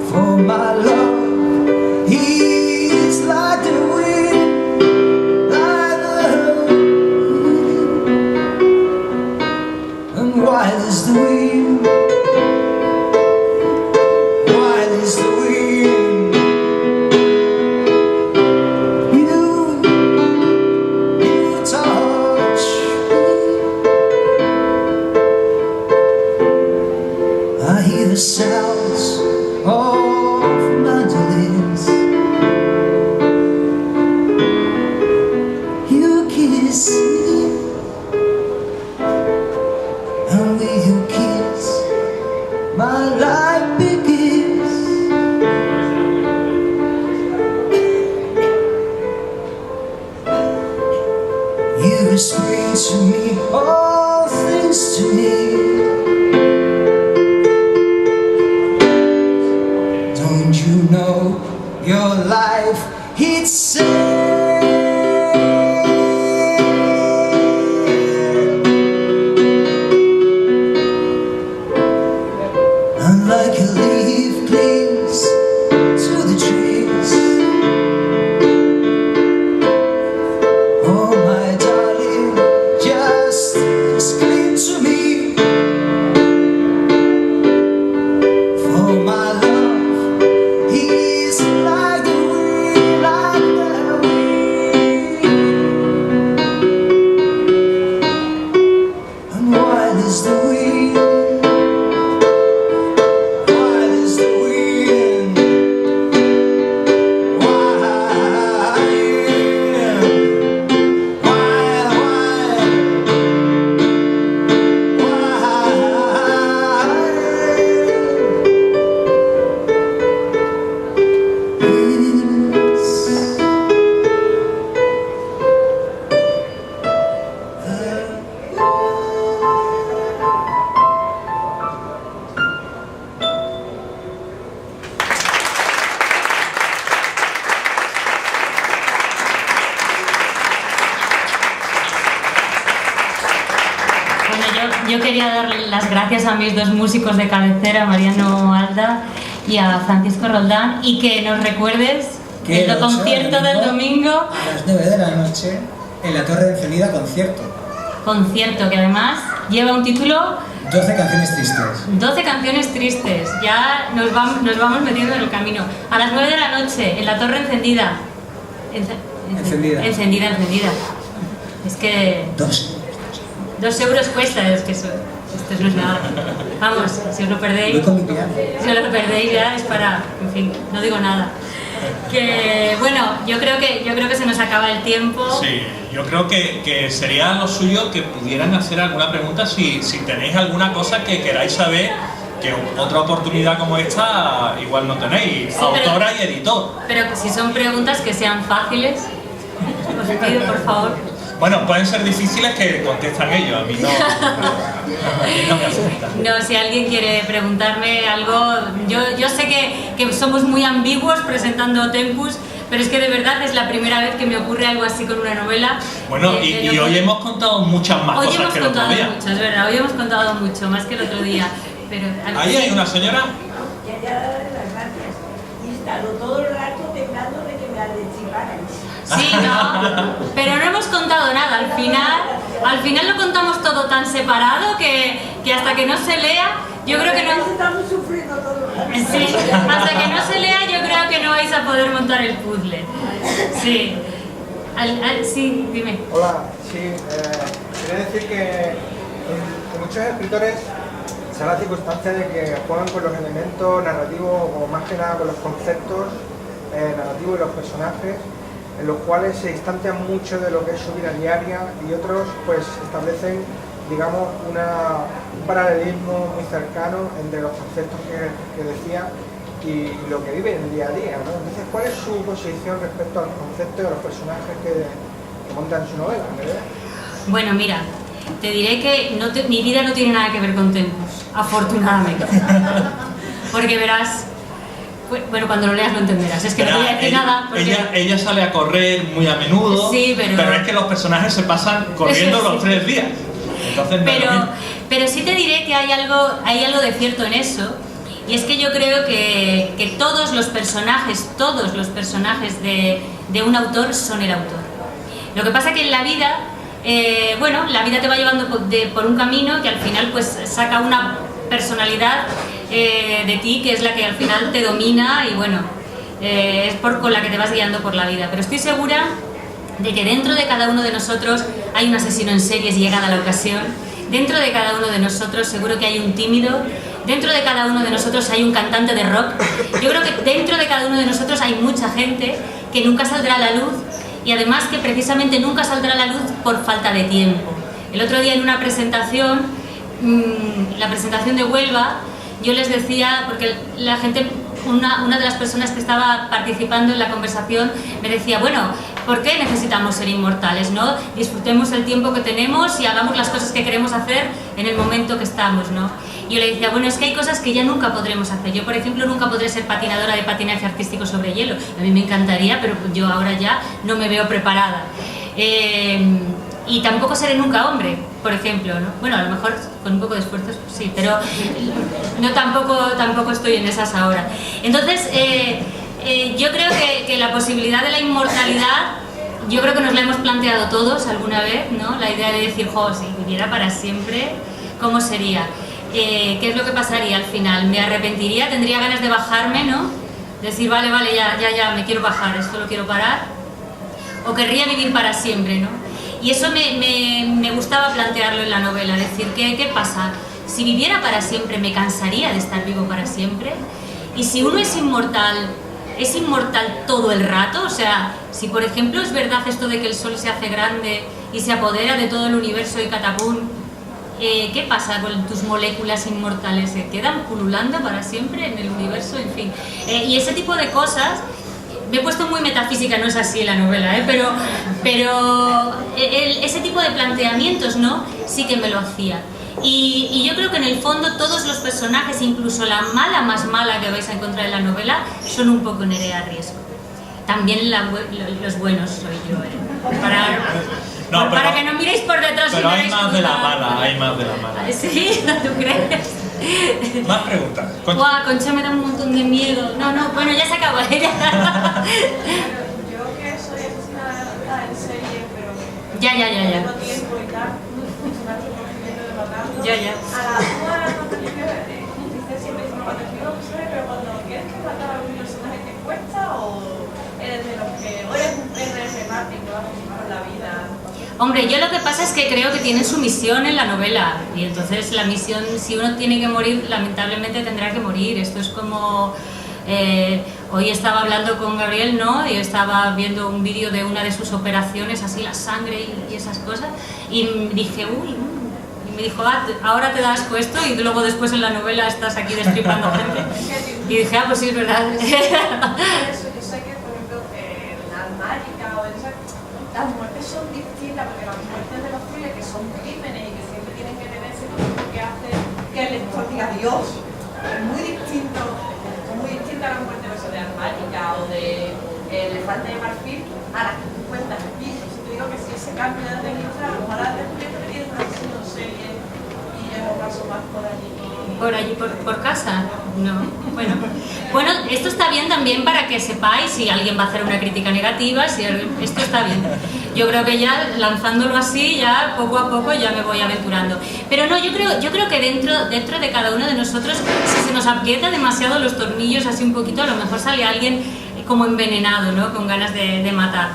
For my love is like the wind, like the wind. And wild is the wind. Wild is the wind. You touch me. I hear the sounds of mandolins. my life begins. You explain to me all things to me. Don't you know your life itself? Like a leaf clings to the trees. Oh my darling, just cling to me. For my love is like the wind, like the wind. And wild is the wind. Yo quería darle las gracias a mis dos músicos de cabecera, Mariano Alda y a Francisco Roldán, y que nos recuerdes el concierto del domingo. A las 9 de la noche en la Torre Encendida, concierto. Concierto que además lleva un título 12 canciones tristes. 12 canciones tristes. Ya nos vamos metiendo en el camino. A las 9 de la noche en la Torre Encendida. Encendida. Encendida. Es que 2 euros cuesta, es que esto no es nada. Vamos, si os lo perdéis, Voy con mi piano. si os lo perdéis ya es para, en fin, no digo nada. Que bueno, yo creo que se nos acaba el tiempo. Sí, yo creo que sería lo suyo que pudieran hacer alguna pregunta si tenéis alguna cosa que queráis saber, que otra oportunidad como esta igual no tenéis, Sí, autora y editor. Pero si son preguntas que sean fáciles, os pido por favor. Bueno, pueden ser difíciles que contestan ellos, a mí no, a mí no me afecta. No, si alguien quiere preguntarme algo, yo sé que somos muy ambiguos presentando Tempus, pero es que de verdad es la primera vez que me ocurre algo así con una novela. Bueno, y hoy hemos contado muchas más Hoy cosas hemos que el otro contado día. mucho, es verdad, hoy hemos contado mucho, más que el otro día. Pero, Ahí hay una señora. Quería darle las gracias. Y he estado todo el rato tentando de que me archivarais. Sí, no, pero no hemos contado nada. Al final lo contamos todo tan separado que hasta que no se lea, yo creo que no. Estamos sufriendo todo el rato. Sí, hasta que no se lea, yo creo que no vais a poder montar el puzzle. Sí. Sí, dime. Hola, sí, quería decir que muchos escritores se da la circunstancia de que juegan con los elementos narrativos o más que nada con los conceptos narrativos de los personajes, en los cuales se distancian mucho de lo que es su vida diaria, y otros pues establecen, digamos, un paralelismo muy cercano entre los conceptos que decía y lo que vive en el día a día, ¿no? Entonces, ¿cuál es su posición respecto al concepto de los personajes que montan su novela, ¿verdad? Bueno, mira, te diré que mi vida no tiene nada que ver con Tempus, afortunadamente. Porque verás, bueno, cuando lo leas lo entenderás. Es que no te voy a decir nada porque... ella sale a correr muy a menudo, Sí, pero es que los personajes se pasan corriendo los 3 días. Entonces, no es lo mismo. pero sí te diré que hay algo de cierto en eso, y es que yo creo que todos los personajes de un autor son el autor. Lo que pasa que en la vida, la vida te va llevando por un camino que al final pues saca una personalidad de ti que es la que al final te domina, y bueno, es con la que te vas guiando por la vida. Pero estoy segura de que dentro de cada uno de nosotros hay un asesino en serie si llegada la ocasión. Dentro de cada uno de nosotros seguro que hay un tímido. Dentro de cada uno de nosotros hay un cantante de rock. Yo creo que dentro de cada uno de nosotros hay mucha gente que nunca saldrá a la luz, y además que precisamente nunca saldrá a la luz por falta de tiempo. El otro día en una presentación, la presentación de Huelva, yo les decía, porque la gente, una de las personas que estaba participando en la conversación me decía, bueno, ¿por qué necesitamos ser inmortales, no? Disfrutemos el tiempo que tenemos y hagamos las cosas que queremos hacer en el momento que estamos, ¿no? Y yo le decía, bueno, es que hay cosas que ya nunca podremos hacer. Yo, por ejemplo, nunca podré ser patinadora de patinaje artístico sobre hielo. A mí me encantaría, pero yo ahora ya no me veo preparada. Y tampoco seré nunca hombre, por ejemplo, ¿no? Bueno, a lo mejor con un poco de esfuerzo sí, pero no, tampoco estoy en esas ahora. Entonces, yo creo que la posibilidad de la inmortalidad, yo creo que nos la hemos planteado todos alguna vez, ¿no? La idea de decir, jo, si viviera para siempre, ¿cómo sería? ¿Qué es lo que pasaría al final? ¿Me arrepentiría? ¿Tendría ganas de bajarme, no? Decir, vale, ya, me quiero bajar, esto lo quiero parar. ¿O querría vivir para siempre, no? Y eso me gustaba plantearlo en la novela, decir, ¿qué pasa? Si viviera para siempre, ¿me cansaría de estar vivo para siempre? Y si uno es inmortal todo el rato, o sea, si por ejemplo es verdad esto de que el sol se hace grande y se apodera de todo el universo y catapum, ¿qué pasa con tus moléculas inmortales? ¿Se quedan pululando para siempre en el universo? En fin, y ese tipo de cosas. Me he puesto muy metafísica, no es así la novela, pero ese tipo de planteamientos, ¿no? Sí que me lo hacía. Y yo creo que en el fondo todos los personajes, incluso la mala más mala que vais a encontrar en la novela, son un poco Nerea Riesco. También los buenos soy yo, para que no miréis por detrás. Pero hay más de la mala, ¿Sí? ¿Tú crees? Más preguntas. Guau, Concha me da un montón de miedo. No, bueno, ya se acabó. Yo que soy asesinada en serie, pero ya. tengo tiempo y tal, de matarlo. Ya. Una de las cosas que siempre dice, cuando escribo pero cuando quieres que matar a algún personaje te cuesta, o eres de los que, o eres un R.R. Martin que va a continuar la vida. Hombre, yo lo que pasa es que creo que tiene su misión en la novela, y entonces la misión, si uno tiene que morir, lamentablemente tendrá que morir. Esto es como... hoy estaba hablando con Gabriel, ¿no? Y estaba viendo un vídeo de una de sus operaciones, así la sangre y esas cosas, y dije, y me dijo, ahora te da asco esto, y luego después en la novela estás aquí destripando gente. Y dije, pues sí, es verdad. Por eso yo sé que, por ejemplo, en Almárica o en esa, las muertes son distintas, porque las muertes de los thrillers que son crímenes y que siempre tienen que tener ese tipo que hace que el lector diga Dios. Es muy distinto, son muy distintas las muertes de Almárica o de Elefante de Marfil a las que tú cuentas aquí. Si te digo que si ese cambio de técnica, a lo mejor has descubierto que tienes una asesino en serie y yo no paso más por allí. ¿Por casa? No. Bueno, esto está bien también para que sepáis si alguien va a hacer una crítica negativa, esto está bien. Yo creo que ya lanzándolo así, ya poco a poco ya me voy aventurando. Pero no, yo creo que dentro de cada uno de nosotros, si se nos aprieta demasiado los tornillos así un poquito, a lo mejor sale alguien como envenenado, ¿no? Con ganas de matar.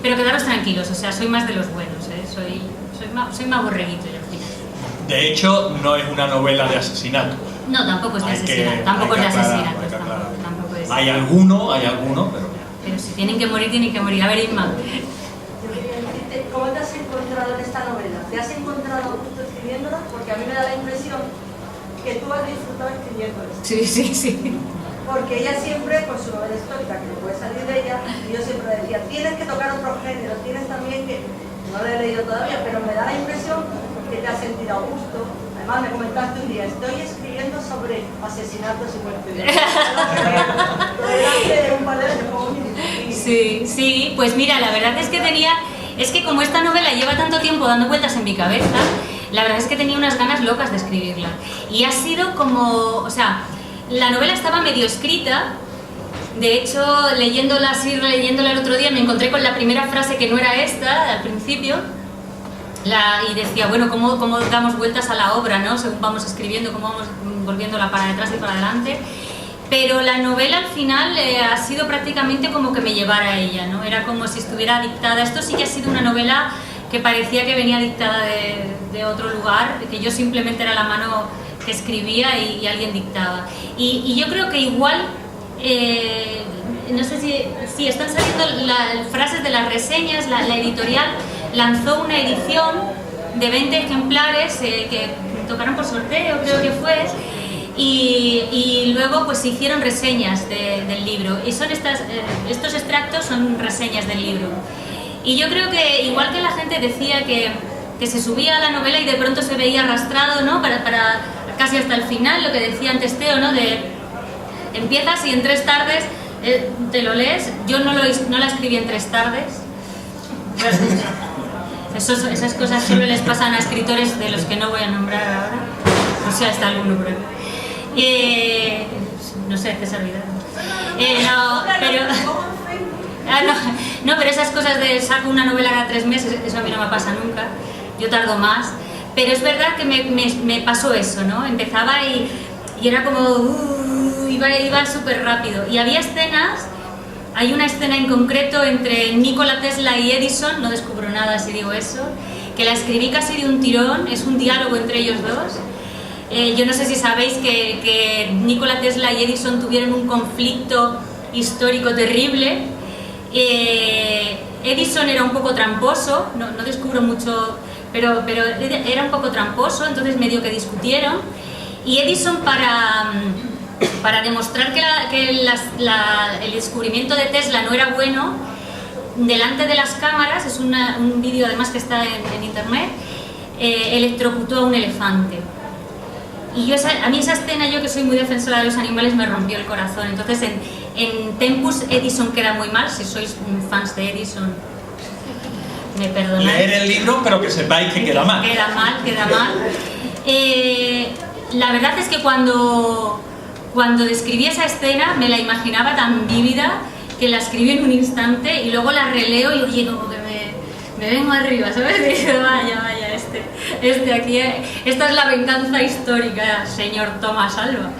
Pero quedaros tranquilos, o sea, soy más de los buenos, soy más borreguito yo al final. De hecho, no es una novela de asesinato. No, tampoco es de asesinato, tampoco es de asesinato. Hay alguno, pero... Pero si tienen que morir, tienen que morir. A ver, Isma. Yo quería decirte, ¿cómo te has encontrado en esta novela? ¿Te has encontrado justo escribiéndola? Porque a mí me da la impresión que tú has disfrutado escribiéndola. Sí. Porque ella siempre, con su novela histórica, que no puede salir de ella, y yo siempre decía, tienes que tocar otros géneros, tienes también que... No lo he leído todavía, pero me da la impresión que te has sentido a gusto. Además, me comentaste un día, estoy escribiendo sobre asesinatos y muertes. Sí, pues mira, la verdad es que como esta novela lleva tanto tiempo dando vueltas en mi cabeza, la verdad es que tenía unas ganas locas de escribirla. Y ha sido como, o sea, la novela estaba medio escrita. De hecho, leyéndola el otro día, me encontré con la primera frase que no era esta, al principio, y decía, bueno, ¿cómo damos vueltas a la obra, ¿no? Según vamos escribiendo, cómo vamos volviéndola para detrás y para adelante. Pero la novela al final ha sido prácticamente como que me llevara a ella, ¿no? Era como si estuviera dictada. Esto sí que ha sido una novela que parecía que venía dictada de otro lugar, que yo simplemente era la mano que escribía y alguien dictaba. Y yo creo que igual... no sé si están saliendo las frases de las reseñas, la editorial lanzó una edición de 20 ejemplares que tocaron por sorteo, creo que fue, Y luego pues se hicieron reseñas del libro, y son estos extractos son reseñas del libro. Y yo creo que igual que la gente decía que se subía a la novela y de pronto se veía arrastrado, ¿no? para casi hasta el final, lo que decía antes Teo, ¿no? De empiezas y en 3 tardes te lo lees. Yo no la escribí en 3 tardes. Esas cosas solo les pasan a escritores de los que no voy a nombrar ahora, o sea, hasta alguno por ahí. No sé, César Vidal. Pero esas cosas de saco una novela cada 3 meses, eso a mí no me pasa nunca, yo tardo más. Pero es verdad que me pasó eso, ¿no? Empezaba y era como... iba súper rápido. Y había escenas, hay una escena en concreto entre Nikola Tesla y Edison, no descubro nada si digo eso, que la escribí casi de un tirón, es un diálogo entre ellos dos. Yo no sé si sabéis que Nikola Tesla y Edison tuvieron un conflicto histórico terrible. Edison era un poco tramposo, no descubro mucho, pero era un poco tramposo, entonces medio que discutieron. Y Edison, para demostrar que el descubrimiento de Tesla no era bueno, delante de las cámaras, es un vídeo además que está en internet, electrocutó a un elefante. Y a mí esa escena, yo que soy muy defensora de los animales, me rompió el corazón. Entonces en Tempus Edison queda muy mal, si sois fans de Edison me perdonáis. Leer el libro, pero que sepáis que queda mal. Queda mal. La verdad es que cuando describí esa escena me la imaginaba tan vívida que la escribí en un instante y luego la releo y oye, como que me vengo arriba, ¿sabes? Y digo, vaya, este aquí, esta es la venganza histórica, señor Tomás Alba.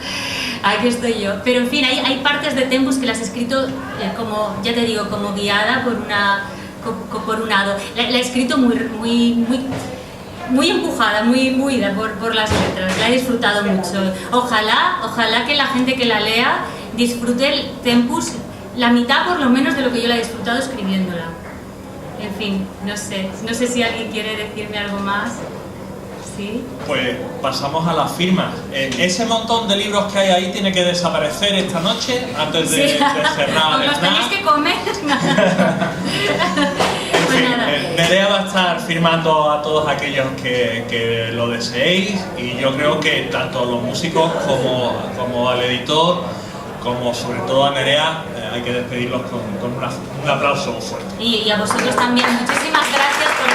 Aquí estoy yo. Pero en fin, hay partes de Tempus que las he escrito como, ya te digo, como guiada por un hado. La he escrito muy empujada, muy movida por las letras. La he disfrutado mucho. Ojalá que la gente que la lea disfrute el Tempus la mitad por lo menos de lo que yo la he disfrutado escribiéndola. En fin, no sé si alguien quiere decirme algo más. ¿Sí? Pues pasamos a las firmas. Ese montón de libros que hay ahí tiene que desaparecer esta noche antes de cerrar el los tenéis que comer. Nerea va a estar firmando a todos aquellos que lo deseéis, y yo creo que tanto los músicos como al editor, como sobre todo a Nerea, hay que despedirlos con un aplauso fuerte. Y a vosotros también, muchísimas gracias por